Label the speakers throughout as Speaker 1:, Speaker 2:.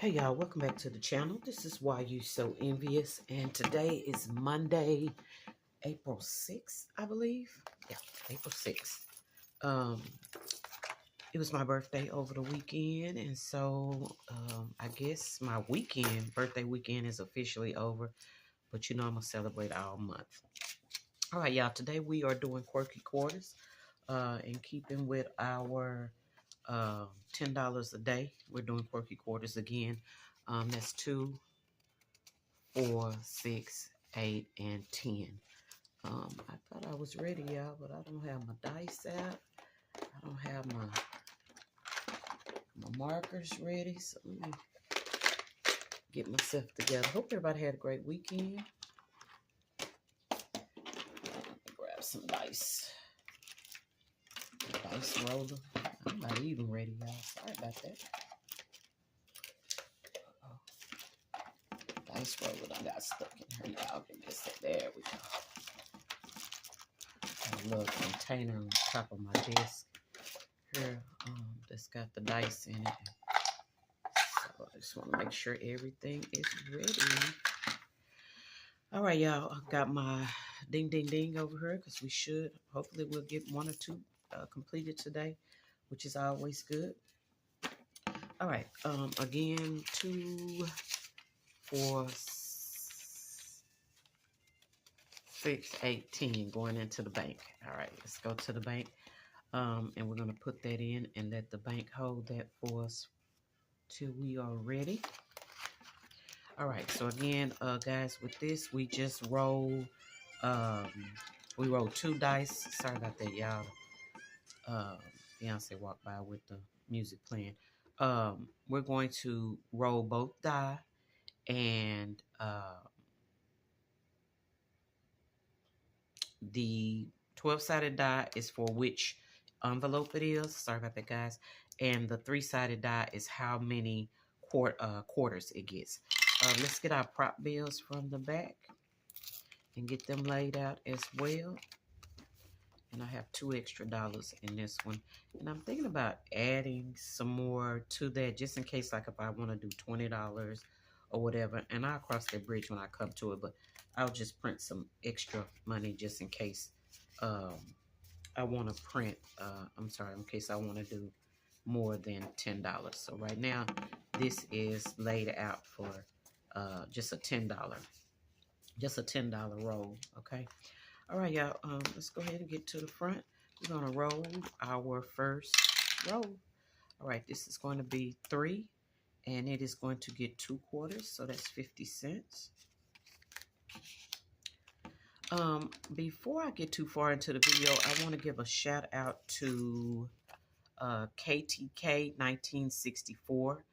Speaker 1: Hey y'all, welcome back to the channel. This is Why You So Envious, and today is Monday, April 6th, I believe. Yeah, April 6th. It was my birthday over the weekend, and so I guess my birthday weekend is officially over, but you know I'm gonna celebrate all month. All right, y'all, today we are doing Quirky Quarters, in keeping with our $10 a day. We're doing Quirky Quarters again. That's 2, 4, 6, 8, and 10. I thought I was ready, y'all, but I don't have my dice out. I don't have my markers ready, so let me get myself together. Hope everybody had a great weekend. Grab some dice. Dice roller. I'm not even ready, y'all. Sorry about that. Dice roller done got stuck in here, y'all. Give me a sec. There we go. A little container on top of my desk here that's got the dice in it. So I just want to make sure everything is ready. All right, y'all. I've got my ding, ding, ding over here because hopefully we'll get 1 or 2 completed today, which is always good. All right. Again, 2, 4, 6, 8, 10 going into the bank. All right, let's go to the bank. And we're going to put that in and let the bank hold that for us till we are ready. All right, so again, guys, with this, we just roll, we roll 2 dice. Sorry about that, y'all. Beyonce walked by with the music playing. We're going to roll both die, and the 12-sided die is for which envelope it is. Sorry about that, guys. And the 3-sided die is how many quarters it gets. Let's get our prop bills from the back and get them laid out as well. And I have $2 extra in this one. And I'm thinking about adding some more to that just in case, like if I want to do $20 or whatever. And I'll cross that bridge when I come to it. But I'll just print some extra money just in case I want to print. In case I want to do more than $10. So right now, this is laid out for just a $10 roll. Okay. All right, y'all. Let's go ahead and get to the front. We're gonna roll our first roll. All right, this is going to be 3, and it is going to get 2 quarters, so that's 50 cents. Before I get too far into the video, I want to give a shout out to KTK 1964.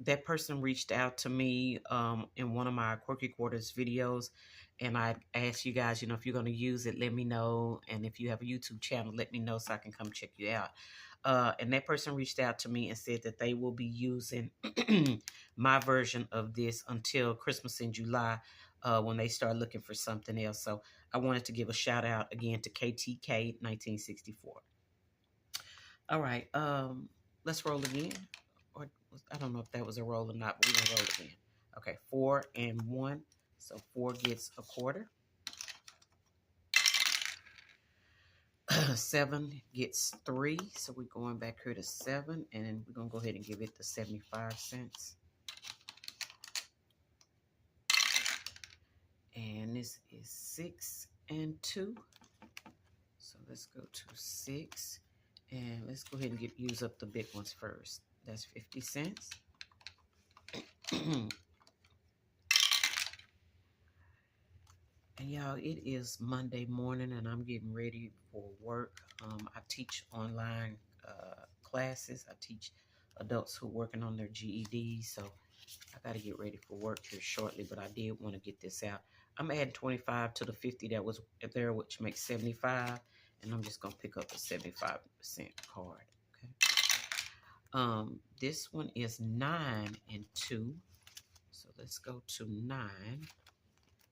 Speaker 1: That person reached out to me in one of my Quirky Quarters videos, and I asked you guys, if you're going to use it, let me know. And if you have a YouTube channel, let me know so I can come check you out. And that person reached out to me and said that they will be using my version of this until Christmas in July when they start looking for something else. So I wanted to give a shout out again to KTK 1964. All right, let's roll again. Or I don't know if that was a roll or not, but we're going to roll again. Okay, 4 and 1. So 4 gets a quarter. 7 gets 3. So we're going back here to 7. And then we're going to go ahead and give it the 75 cents. And this is 6 and 2. So let's go to 6. And let's go ahead and use up the big ones first. That's 50 cents. And y'all, it is Monday morning and I'm getting ready for work. I teach online classes. I teach adults who are working on their GED. So I got to get ready for work here shortly, but I did want to get this out. I'm adding 25 to the 50 that was there, which makes 75. And I'm just going to pick up a 75% card. Okay. This one is 9 and 2. So let's go to 9.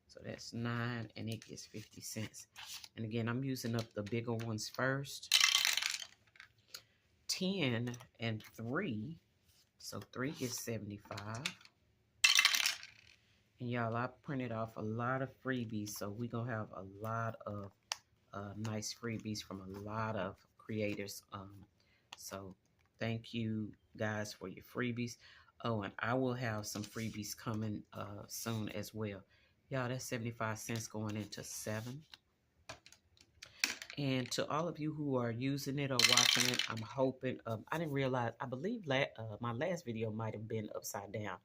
Speaker 1: So that's 9 and it gets 50 cents. And again, I'm using up the bigger ones first. 10 and 3. So 3 is 75. And y'all, I printed off a lot of freebies, so we're going to have a lot of nice freebies from a lot of creators. So thank you guys for your freebies. Oh, and I will have some freebies coming soon as well. Y'all, that's 75 cents going into 7. And to all of you who are using it or watching it, I'm hoping, I didn't realize, I believe my last video might have been upside down.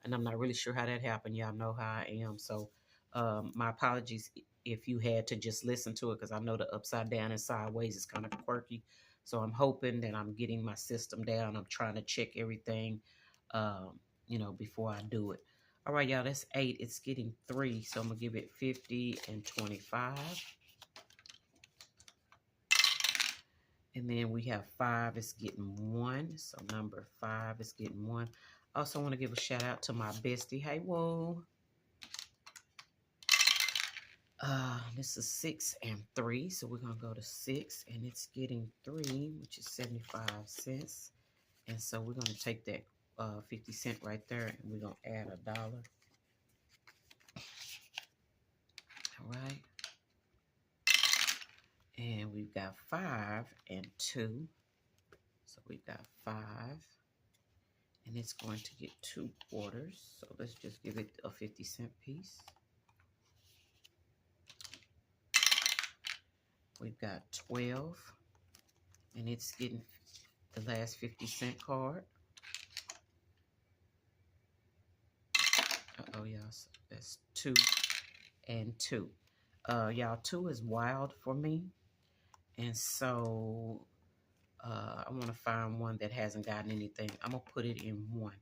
Speaker 1: And I'm not really sure how that happened. Y'all know how I am. So my apologies if you had to just listen to it, because I know the upside down and sideways is kind of quirky. So I'm hoping that I'm getting my system down. I'm trying to check everything, you know, before I do it. All right, y'all, that's 8. It's getting 3. So I'm going to give it 50 and 25. And then we have 5 is getting 1. So number 5 is getting 1. I also want to give a shout out to my bestie. Hey, whoa. This is 6 and 3. So we're going to go to 6. And it's getting 3, which is 75 cents. And so we're going to take that 50 cent right there. And we're going to add $1. All right. And we've got 5 and 2. So we've got 5. And it's going to get 2 quarters. So let's just give it a 50 cent piece. We've got 12. And it's getting the last 50 cent card. Uh-oh, y'all. So that's 2 and 2. Y'all, 2 is wild for me. And so I want to find one that hasn't gotten anything. I'm going to put it in 1.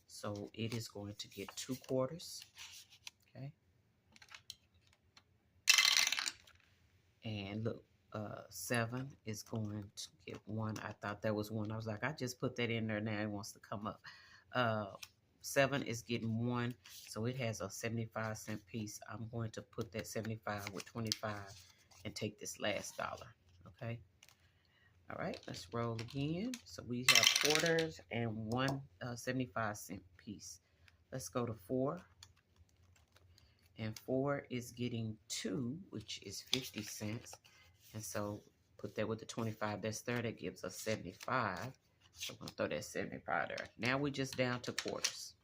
Speaker 1: So it is going to get 2 quarters. Okay. And look, 7 is going to get 1. I thought that was 1. I was like, I just put that in there. Now it wants to come up. 7 is getting 1. So it has a 75 cent piece. I'm going to put that 75 with 25 and take this last $1. Okay. All right, let's roll again. So we have quarters and 1 75 cent piece. Let's go to 4. And 4 is getting 2, which is 50 cents. And so put that with the 25 that's there. That gives us 75. So I'm going to throw that 75 there. Now we're just down to quarters.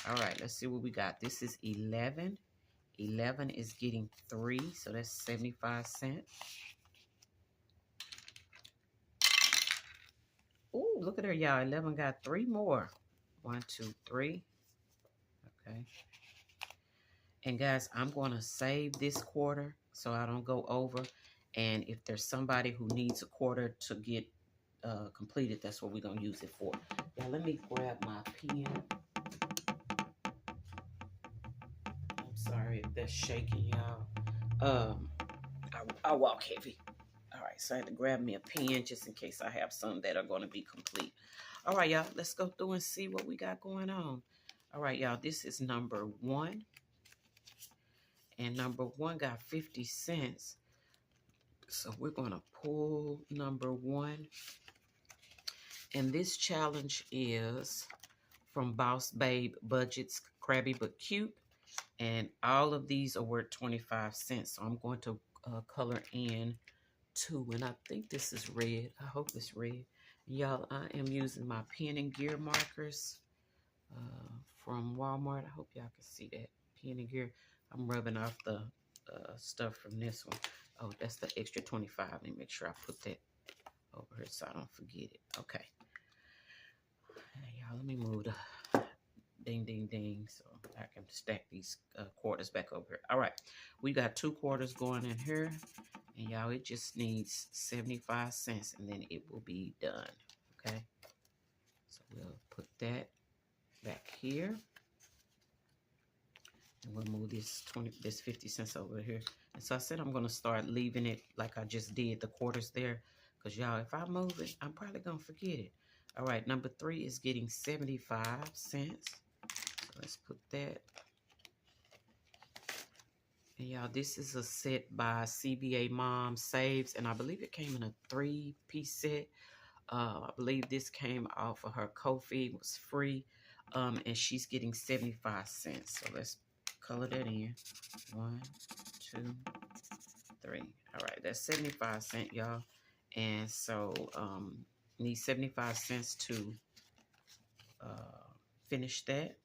Speaker 1: All right, let's see what we got. This is 11. 11 is getting 3, so that's 75 cents. Ooh, look at her, y'all. 11 got 3 more. 1, 2, 3. Okay. And guys, I'm going to save this quarter so I don't go over. And if there's somebody who needs a quarter to get completed, that's what we're going to use it for. Now, let me grab my pen. I'm sorry if that's shaking, y'all. I walk heavy. All right, so I had to grab me a pen just in case I have some that are going to be complete. All right, y'all, let's go through and see what we got going on. All right, y'all, this is number 1. And number 1 got 50 cents. So we're going to pull number 1. And this challenge is from Boss Babe Budget's Crabby But Cute. And all of these are worth 25 cents. So I'm going to color in 2. And I think this is red. I hope it's red. Y'all, I am using my pen and gear markers from Walmart. I hope y'all can see that. Pen and gear. I'm rubbing off the stuff from this one. Oh, that's the extra 25. Let me make sure I put that over here so I don't forget it. Okay. Y'all, let me move the ding, ding, ding so I can stack these quarters back over here. All right. We got 2 quarters going in here. And y'all, it just needs 75 cents and then it will be done. Okay. So we'll put that back here. And we'll move this 50 cents over here. And so I said I'm going to start leaving it like I just did the quarters there. Because y'all, if I move it, I'm probably going to forget it. All right, number 3 is getting 75 cents. So let's put that. And y'all, this is a set by CBA Mom Saves. And I believe it came in a 3-piece set. I believe this came off of her Ko-fi. It was free. And she's getting 75 cents. So let's color that in. 1, 2, 3. All right, that's 75 cents, y'all. And so need 75 cents to finish that.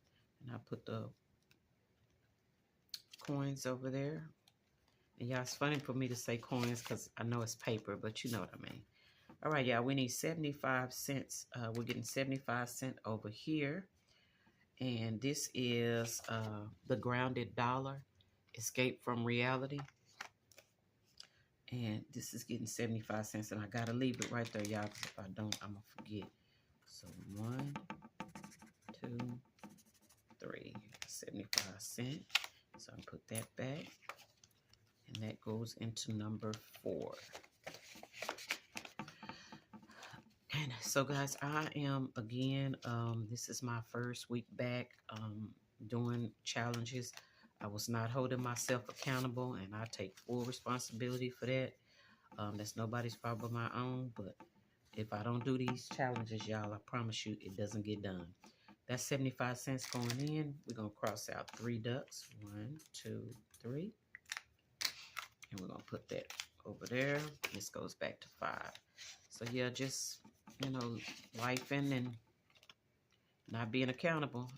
Speaker 1: And I put the coins over there. And y'all, it's funny for me to say coins because I know it's paper, but you know what I mean. All right, y'all, we need 75 cents. We're getting 75 cents over here. And this is the Grounded Dollar, Escape from Reality. And this is getting 75 cents. And I got to leave it right there, y'all, because if I don't, I'm going to forget. So 1, 2, 3, 75 cents. So I put that back. And that goes into number 4. And so, guys, I am, again, this is my first week back doing challenges. I was not holding myself accountable, and I take full responsibility for that. That's nobody's fault but my own, but if I don't do these challenges, y'all, I promise you it doesn't get done. That's 75 cents going in. We're going to cross out 3 ducks. 1, 2, 3. And we're going to put that over there. This goes back to 5. So, yeah, just, you know, lifing and not being accountable.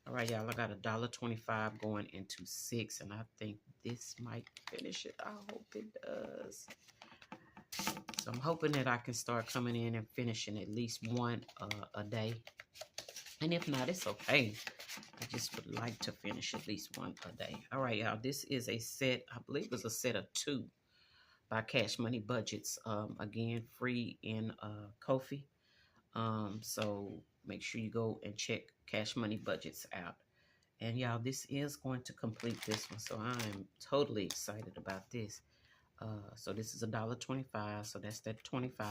Speaker 1: All right, y'all, I got $1.25 going into 6, and I think this might finish it. I hope it does. So I'm hoping that I can start coming in and finishing at least one a day. And if not, it's okay. I just would like to finish at least one a day. All right, y'all, this is a set, I believe it was a set of 2 by hMoneBudgetz. Again, free in Ko-fi. So make sure you go and check hMoneBudgetz out. And y'all, this is going to complete this one. So I'm totally excited about this. So this is $1.25. So that's that 25.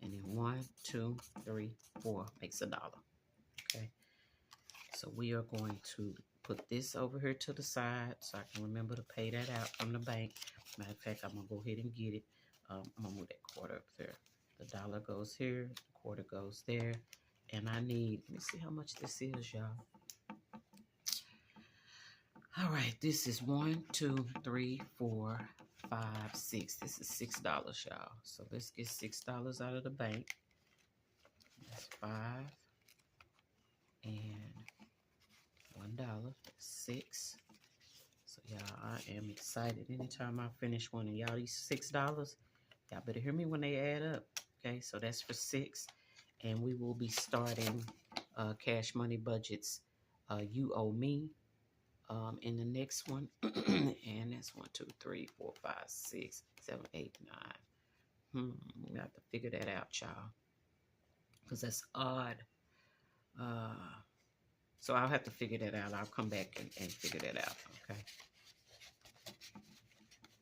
Speaker 1: And then 1, 2, 3, 4 makes $1. Okay. So we are going to put this over here to the side so I can remember to pay that out from the bank. Matter of fact, I'm going to go ahead and get it. I'm going to move that quarter up there. The dollar goes here. The quarter goes there. And I need, let me see how much this is, y'all. All right, this is 1, 2, 3, 4, 5, 6. This is $6, y'all. So let's get $6 out of the bank. That's 5 and $1. That's 6. So y'all, I am excited. Anytime I finish one of y'all these $6, y'all better hear me when they add up. Okay, so that's for 6, and we will be starting hMoneBudgetz. You Owe Me. In the next one, and that's 1, 2, 3, 4, 5, 6, 7, 8, 9. We have to figure that out, y'all, because that's odd. So I'll have to figure that out. I'll come back and figure that out. Okay.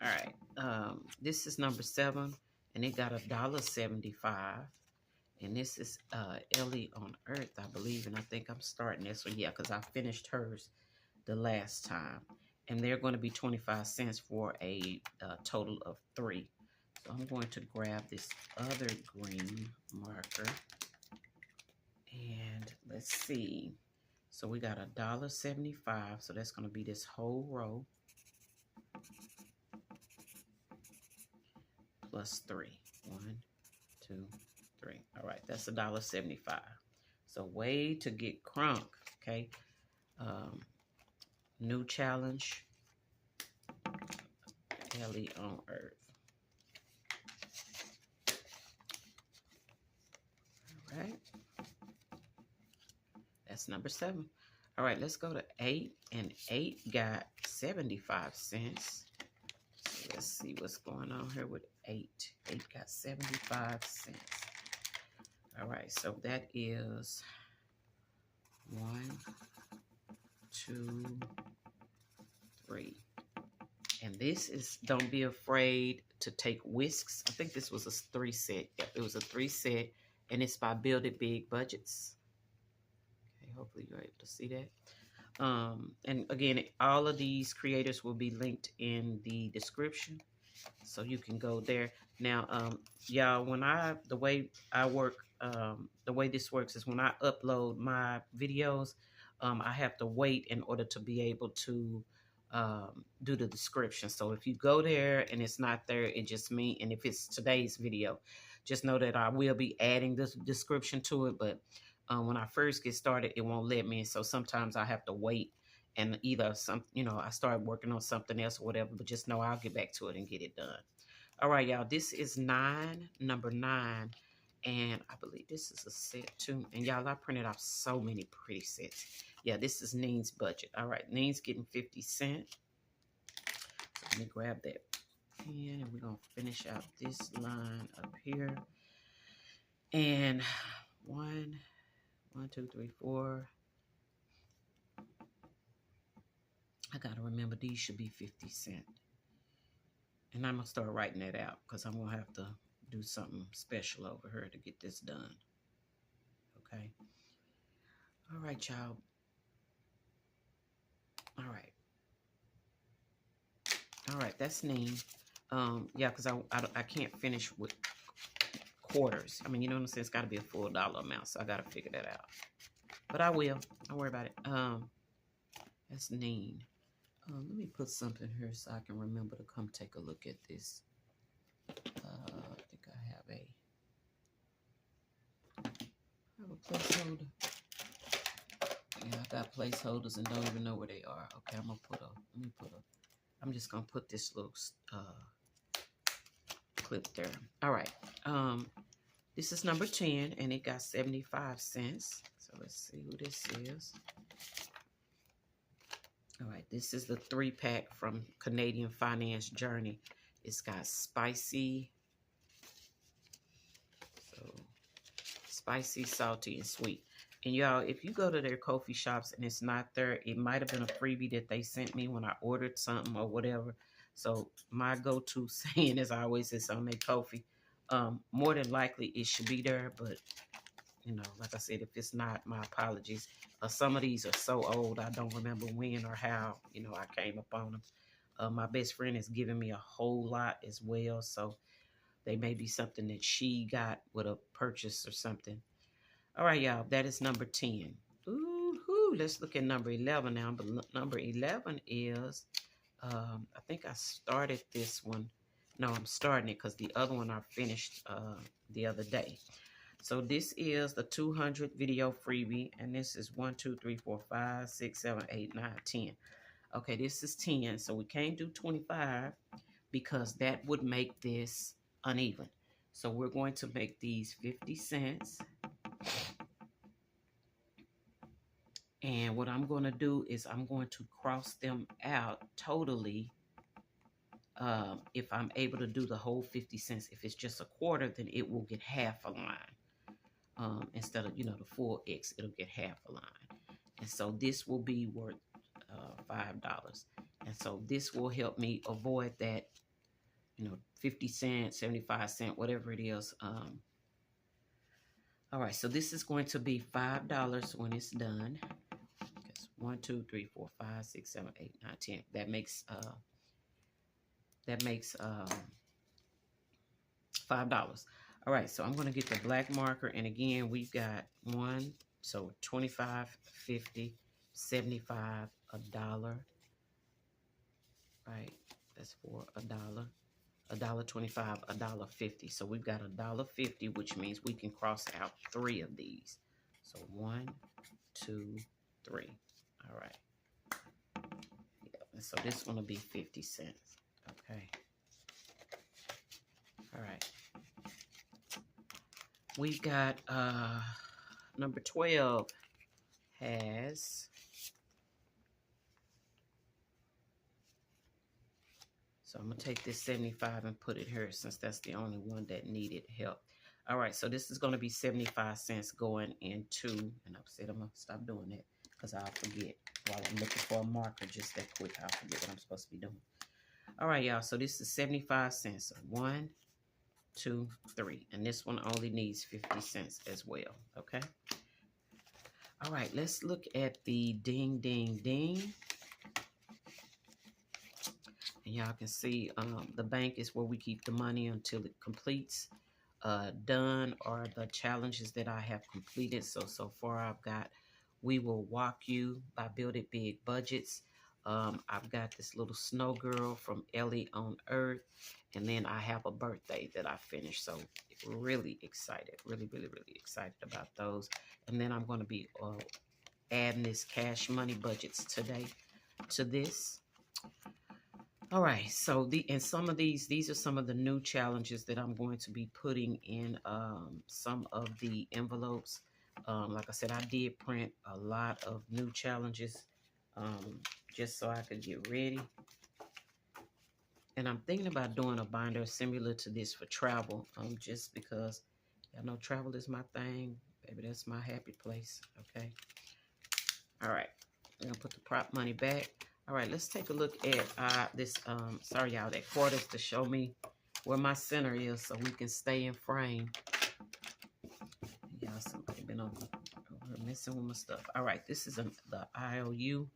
Speaker 1: All right. This is number 7, and it got $1.75, and this is Ellie on Earth, I believe, and I think I'm starting this one. Yeah, because I finished hers the last time, and they're going to be 25 cents for a total of 3. So I'm going to grab this other green marker, and let's see. So we got $1.75, so that's going to be this whole row plus 3. 1, 2, 3. All right, that's $1.75. So way to get crunk. Okay. New challenge, Ellie on Earth. All right. That's number 7. All right, let's go to 8. And 8 got 75 cents. So let's see what's going on here with 8. 8 got 75 cents. All right, so that is 1, 2, 3. And this is, don't be afraid to take Whisks. I think this was a 3 set. Yep, it was a 3 set, and it's by Build It Big Budgets. Okay, hopefully you're able to see that. And again, all of these creators will be linked in the description. So you can go there. Now, y'all, when the way I work, the way this works is when I upload my videos, I have to wait in order to be able to do the description. So if you go there and it's not there, it just means, and if it's today's video, just know that I will be adding this description to it. But when I first get started, it won't let me. So sometimes I have to wait and either I start working on something else or whatever, but just know I'll get back to it and get it done. All right, y'all, this is number 9, and I believe this is a set too. And y'all, I printed off so many pretty sets. Yeah, this is Neen's budget. All right, Neen's getting 50 cents. So let me grab that pen, and we're gonna finish out this line up here. And 1, 2, 3, 4. I gotta remember these should be 50 cents. And I'm gonna start writing that out because I'm gonna have to do something special over here to get this done. Okay. All right, y'all. All right. All right, that's Neen. Yeah, because I can't finish with quarters. I mean, you know what I'm saying? It's got to be a full dollar amount, so I got to figure that out. But I will. Don't worry about it. That's Neen. Let me put something here so I can remember to come take a look at this. I think I have a placeholder. Yeah, I got placeholders and don't even know where they are. Okay, I'm just gonna put this little clip there. All right. This is number 10 and it got 75 cents. So let's see who this is. All right, this is the 3-pack from Canadian Finance Journey. It's got spicy, salty, and sweet. And y'all, if you go to their coffee shops and it's not there, it might have been a freebie that they sent me when I ordered something or whatever. So my go-to saying is always it's on their coffee. More than likely it should be there, but you know, like I said, if it's not, my apologies. Some of these are so old, I don't remember when or how, I came upon them. My best friend has given me a whole lot as well, so they may be something that she got with a purchase or something. All right, y'all, that is number 10. Ooh, let's look at number 11 now. But number 11 is, I think I started this one. No, I'm starting it because the other one I finished the other day. So this is the 200 video freebie, and this is 1, 2, 3, 4, 5, 6, 7, 8, 9, 10. Okay, this is 10, so we can't do 25 because that would make this uneven. So we're going to make these 50 cents. And what I'm going to do is I'm going to cross them out totally. If I'm able to do the whole 50 cents, if it's just a quarter, then it will get half a line. Instead of, the full X, it'll get half a line. And so this will be worth $5. And so this will help me avoid that, 50 cents, 75 cents, whatever it is. All right, so this is going to be $5 when it's done. That's 1, 2, 3, 4, 5, 6, 7, 8, 9, 10. That makes $5. All right, so I'm going to get the black marker. And again, we've got 1, so 25, 50, 75, $1. Right, that's for $1. $1.25, $1.50. So we've got $1.50, which means we can cross out 3 of these. So 1, 2, 3. All right. Yeah, and so this one will be 50 cents. Okay. All right. We've got number 12 has, so I'm going to take this 75 and put it here since that's the only one that needed help. All right, so this is going to be 75 cents going into, and I've said I'm going to stop doing that because I'll forget while I'm looking for a marker just that quick. I'll forget what I'm supposed to be doing. All right, y'all, so this is 75 cents. So 1, 2, 3. And this one only needs 50 cents as well, okay? All right, let's look at the ding, ding, ding. And y'all can see the bank is where we keep the money until it completes. Done are the challenges that I have completed. So far I've got We Will Wok You by Build It Big Budgets. I've got this little snow girl from Ellie on Earth, and then I have a birthday that I finished. So really excited, really excited about those. And then I'm going to be adding this Cash Money Budgets today to this. All right, so some of these are some of the new challenges that I'm going to be putting in some of the envelopes. Like I said, I did print a lot of new challenges just so I could get ready. And I'm thinking about doing a binder similar to this for travel, just because y'all know travel is my thing. Baby, that's my happy place, okay? All right, I'm gonna put the prop money back. All right, let's take a look at this, sorry y'all, that quarters to show me where my center is so we can stay in frame. Y'all, somebody been over here messing with my stuff. All right, this is the IOU,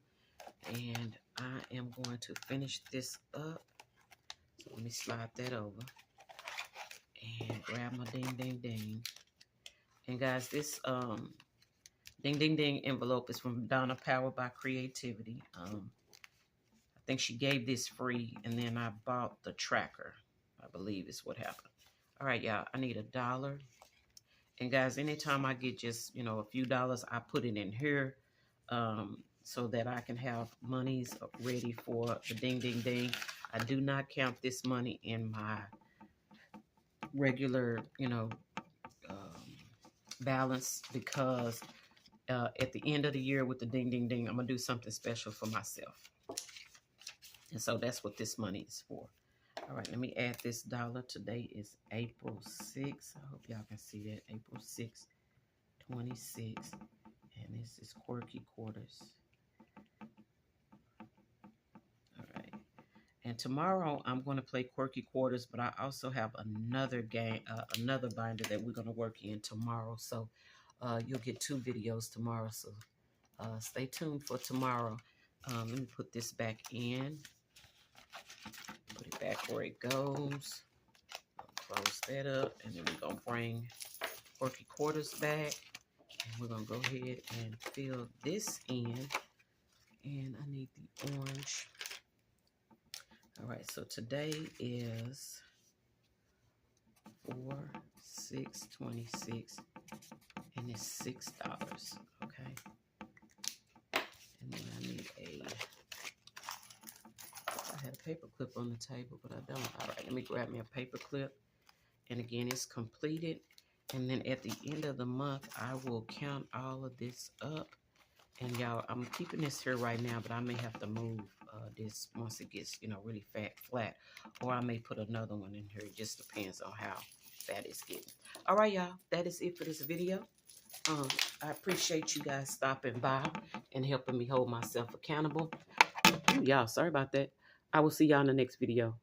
Speaker 1: and I am going to finish this up. So let me slide that over and grab my ding, ding, ding. And guys, this ding, ding, ding envelope is from Donna, Powered by Creativity. I think she gave this free, and then I bought the tracker, I believe is what happened. All right, y'all, I need $1. And guys, anytime I get just, you know, a few dollars, I put it in here so that I can have monies ready for the ding, ding, ding. I do not count this money in my regular, you know, balance, because at the end of the year with the ding, ding, ding, I'm going to do something special for myself. And so that's what this money is for. All right, let me add this $1. Today is April 6th. I hope y'all can see that. April 6th, 26. And this is Quirky Quarters. All right. And tomorrow I'm going to play Quirky Quarters, but I also have another game, another binder that we're going to work in tomorrow. So you'll get 2 videos tomorrow. So stay tuned for tomorrow. Let me put this back in. Put it back where it goes. Close that up, and then we're gonna bring Quirky Quarters back, and we're gonna go ahead and fill this in. And I need the orange. All right, so today is 4.6.26, and it's $6. Okay, and then I need I had a paper clip on the table, but I don't. All right, let me grab me a paper clip. And again, it's completed. And then at the end of the month, I will count all of this up. And y'all, I'm keeping this here right now, but I may have to move this once it gets, you know, really flat. Or I may put another one in here. It just depends on how fat it's getting. All right, y'all. That is it for this video. I appreciate you guys stopping by and helping me hold myself accountable. Ooh, y'all, sorry about that. I will see y'all in the next video.